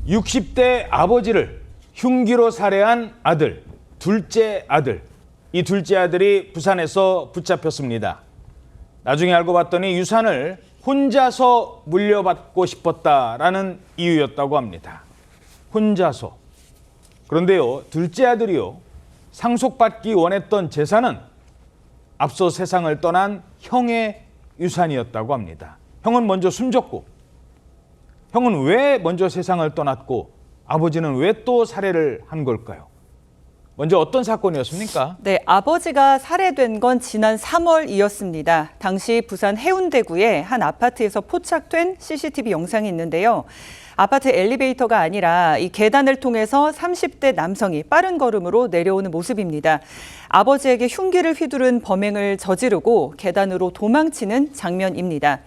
60대 아버지를 흉기로 살해한 아들, 둘째 아들. 이 둘째 아들이 부산에서 붙잡혔습니다. 나중에 알고 봤더니 유산을 혼자서 물려받고 싶었다라는 이유였다고 합니다. 혼자서. 그런데요, 둘째 아들이요, 상속받기 원했던 재산은 앞서 세상을 떠난 형의 유산이었다고 합니다. 형은 먼저 숨졌고, 형은 왜 먼저 세상을 떠났고 아버지는 왜 또 살해를 한 걸까요? 먼저 어떤 사건이었습니까? 네, 아버지가 살해된 건 지난 3월이었습니다. 당시 부산 해운대구의 한 아파트에서 포착된 CCTV 영상이 있는데요. 아파트 엘리베이터가 아니라 이 계단을 통해서 30대 남성이 빠른 걸음으로 내려오는 모습입니다. 아버지에게 흉기를 휘두른 범행을 저지르고 계단으로 도망치는 장면입니다.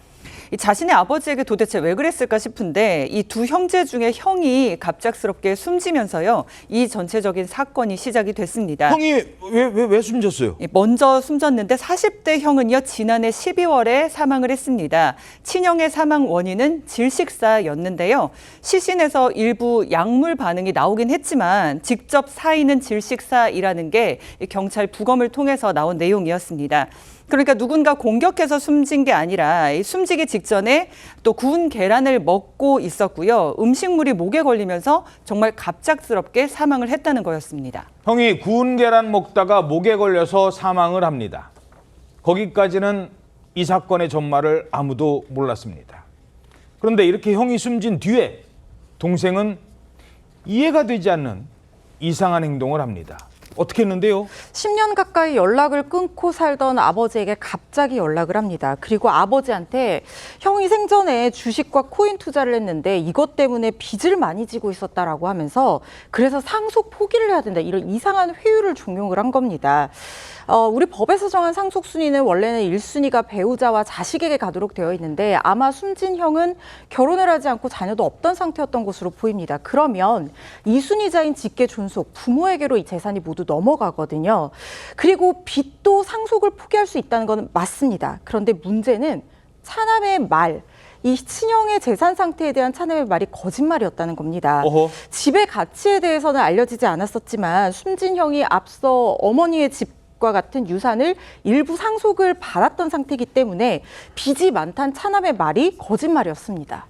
자신의 아버지에게 도대체 왜 그랬을까 싶은데 이 두 형제 중에 형이 갑작스럽게 숨지면서요. 이 전체적인 사건이 시작이 됐습니다. 형이 왜 숨졌어요? 먼저 숨졌는데 40대 형은요. 지난해 12월에 사망을 했습니다. 친형의 사망 원인은 질식사였는데요. 시신에서 일부 약물 반응이 나오긴 했지만 직접 사인은 질식사이라는 게 경찰 부검을 통해서 나온 내용이었습니다. 그러니까 누군가 공격해서 숨진 게 아니라 숨지기 직전에 또 구운 계란을 먹고 있었고요. 음식물이 목에 걸리면서 정말 갑작스럽게 사망을 했다는 거였습니다. 형이 구운 계란 먹다가 목에 걸려서 사망을 합니다. 거기까지는 이 사건의 전말을 아무도 몰랐습니다. 그런데 이렇게 형이 숨진 뒤에 동생은 이해가 되지 않는 이상한 행동을 합니다. 어떻게 했는데요? 10년 가까이 연락을 끊고 살던 아버지에게 갑자기 연락을 합니다. 그리고 아버지한테 형이 생전에 주식과 코인 투자를 했는데 이것 때문에 빚을 많이 지고 있었다라고 하면서 그래서 상속 포기를 해야 된다. 이런 이상한 회유를 종용을 한 겁니다. 우리 법에서 정한 상속 순위는 원래는 1순위가 배우자와 자식에게 가도록 되어 있는데 아마 숨진 형은 결혼을 하지 않고 자녀도 없던 상태였던 것으로 보입니다. 그러면 2순위자인 직계 존속, 부모에게로 이 재산이 모두 넘어가거든요. 그리고 빚도 상속을 포기할 수 있다는 건 맞습니다. 그런데 문제는 차남의 말, 이 친형의 재산 상태에 대한 차남의 말이 거짓말이었다는 겁니다. 어허. 집의 가치에 대해서는 알려지지 않았었지만 숨진 형이 앞서 어머니의 집과 같은 유산을 일부 상속을 받았던 상태이기 때문에 빚이 많다는 차남의 말이 거짓말이었습니다.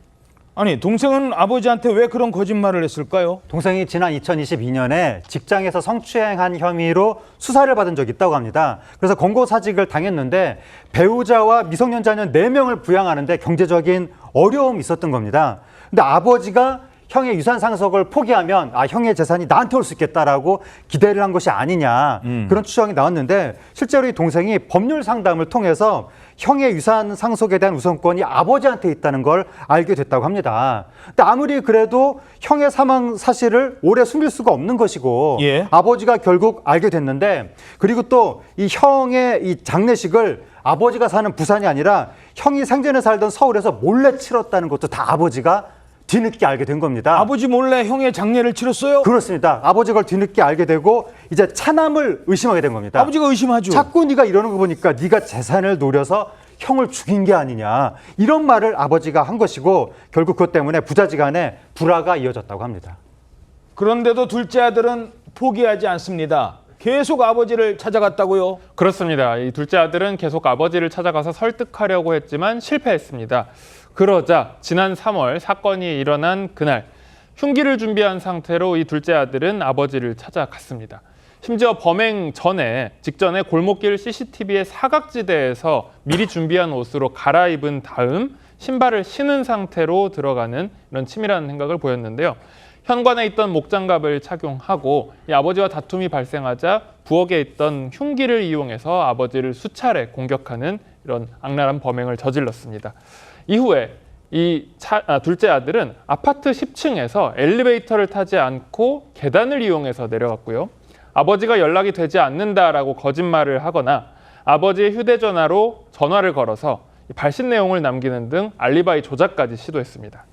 아니, 동생은 아버지한테 왜 그런 거짓말을 했을까요? 동생이 지난 2022년에 직장에서 성추행한 혐의로 수사를 받은 적이 있다고 합니다. 그래서 권고사직을 당했는데 배우자와 미성년 자녀 4명을 부양하는데 경제적인 어려움이 있었던 겁니다. 근데 아버지가 형의 유산 상속을 포기하면 형의 재산이 나한테 올 수 있겠다라고 기대를 한 것이 아니냐 그런 추정이 나왔는데 실제로 이 동생이 법률 상담을 통해서 형의 유산 상속에 대한 우선권이 아버지한테 있다는 걸 알게 됐다고 합니다. 근데 아무리 그래도 형의 사망 사실을 오래 숨길 수가 없는 것이고 예. 아버지가 결국 알게 됐는데 그리고 또 이 형의 이 장례식을 아버지가 사는 부산이 아니라 형이 생전에 살던 서울에서 몰래 치렀다는 것도 다 아버지가 뒤늦게 알게 된 겁니다. 아버지 몰래 형의 장례를 치렀어요? 그렇습니다. 아버지가 그걸 뒤늦게 알게 되고 이제 차남을 의심하게 된 겁니다. 아버지가 의심하죠. 자꾸 네가 이러는 거 보니까 네가 재산을 노려서 형을 죽인 게 아니냐 이런 말을 아버지가 한 것이고 결국 그것 때문에 부자지간에 불화가 이어졌다고 합니다. 그런데도 둘째 아들은 포기하지 않습니다. 계속 아버지를 찾아갔다고요? 그렇습니다. 이 둘째 아들은 계속 아버지를 찾아가서 설득하려고 했지만 실패했습니다. 그러자 지난 3월 사건이 일어난 그날 흉기를 준비한 상태로 이 둘째 아들은 아버지를 찾아갔습니다. 심지어 범행 직전에 골목길 CCTV의 사각지대에서 미리 준비한 옷으로 갈아입은 다음 신발을 신은 상태로 들어가는 이런 치밀한 행각을 보였는데요. 현관에 있던 목장갑을 착용하고 이 아버지와 다툼이 발생하자 부엌에 있던 흉기를 이용해서 아버지를 수차례 공격하는 이런 악랄한 범행을 저질렀습니다. 이후에 둘째 아들은 아파트 10층에서 엘리베이터를 타지 않고 계단을 이용해서 내려갔고요. 아버지가 연락이 되지 않는다라고 거짓말을 하거나 아버지의 휴대전화로 전화를 걸어서 발신 내용을 남기는 등 알리바이 조작까지 시도했습니다.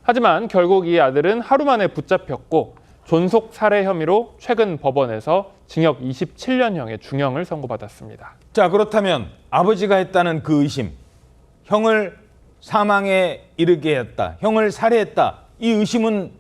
하지만 결국 이 아들은 하루 만에 붙잡혔고 존속 살해 혐의로 최근 법원에서 징역 27년형의 중형을 선고받았습니다. 자, 그렇다면 아버지가 했다는 그 의심, 형을 사망에 이르게 했다, 형을 살해했다, 이 의심은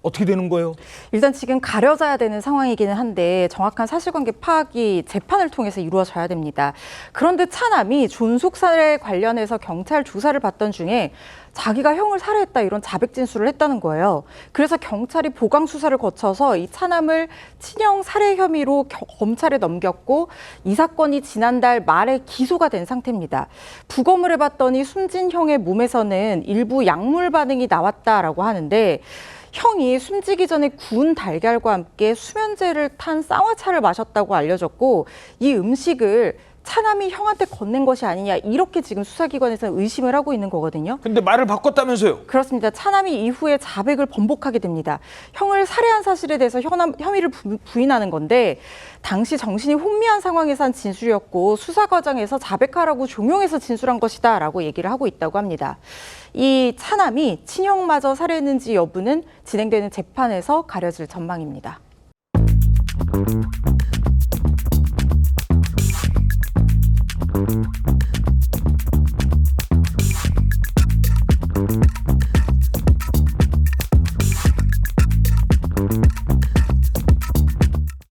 어떻게 되는 거예요? 일단 지금 가려져야 되는 상황이기는 한데 정확한 사실관계 파악이 재판을 통해서 이루어져야 됩니다. 그런데 차남이 존속 살해 관련해서 경찰 조사를 받던 중에 자기가 형을 살해했다 이런 자백 진술을 했다는 거예요. 그래서 경찰이 보강 수사를 거쳐서 이 차남을 친형 살해 혐의로 검찰에 넘겼고 이 사건이 지난달 말에 기소가 된 상태입니다. 부검을 해봤더니 숨진 형의 몸에서는 일부 약물 반응이 나왔다라고 하는데 형이 숨지기 전에 구운 달걀과 함께 수면제를 탄 쌍화차를 마셨다고 알려졌고 이 음식을 차남이 형한테 건넨 것이 아니냐 이렇게 지금 수사기관에서는 의심을 하고 있는 거거든요. 근데 말을 바꿨다면서요? 그렇습니다. 차남이 이후에 자백을 번복하게 됩니다. 형을 살해한 사실에 대해서 혐의를 부인하는 건데 당시 정신이 혼미한 상황에서 한 진술이었고 수사 과정에서 자백하라고 종용해서 진술한 것이다 라고 얘기를 하고 있다고 합니다. 이 차남이 친형마저 살해했는지 여부는 진행되는 재판에서 가려질 전망입니다.